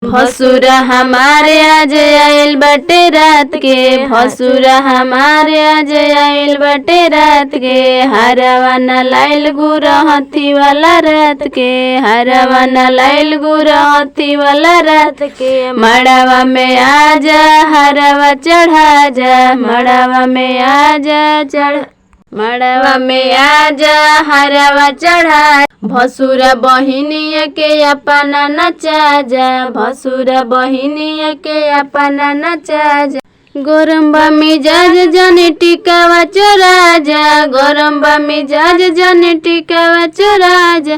भसुरा हमारे आज आइल बाटे रात के, भसुरा हमारे आज आइल बाटे रात के। हरवा न लाइल गुरहथी वाला रात के, हरवा न लाइल गुरहथी वाला रात के। मड़वा में आजा हरवा चढ़ा जा, मड़वा में आजा चढ़, मड़वा में आजा हरवा चढ़ा। भसुरा बहिनिया के अपना नचा जा, भसुरा बहिनिया के अपना नचा जा। गरम्बा मिजाज जने टिकावा चोरा जा, गरम्बा मिजाज जने टिकावा चोरा जा।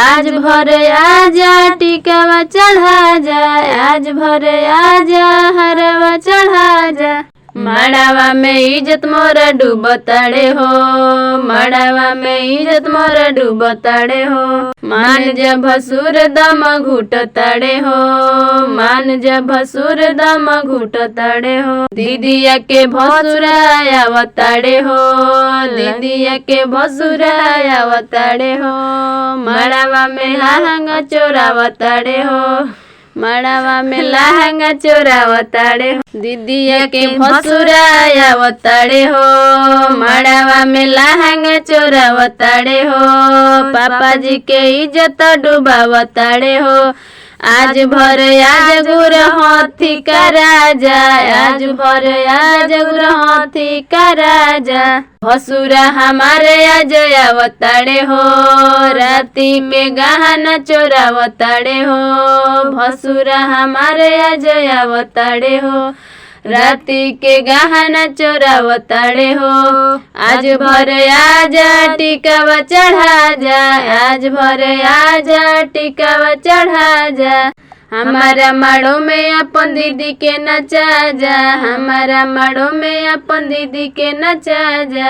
आज भर आजा टिकावा चढ़ा जा, आज भर आजा हरवा चढ़ा जा। मड़वा में इज्जत मोरा डूबताड़े हो, मड़वा में इज्जत मोरा डूबताड़े हो। मान जा भसुर दम घुटताड़े हो, मान जा भसुर दम घुटताड़े हो। दीदिया के भसुरा आवताड़े हो, दीदिया के भसुरा आवताड़े हो। मड़वा में लहंगा चोरावताड़े हो, मड़वा में लहंगा चोरावताड़े हो। दीदिया के भसुरा आवताड़े हो, मड़वा में लहंगा चोरावताड़े हो। पापा जी के इज्जत डुबावताड़े हो। आज भर आज गुरहथी का राजा, आज भर आज गुरहथी का राजा। भसुरा हमारे आज आवताड़े हो, राती में गहना चोरावताड़े हो। भसुरा हमारे आज आवताड़े हो, राती के गहना चोरावताड़े हो। आज भर आजा टिकावा चढ़ा जा, आज भर आजा टिकावा चढ़ा जा। हमारा माड़ो में अपन दीदी के नचा जा, हमारा माड़ो में अपन दीदी के नचा जा।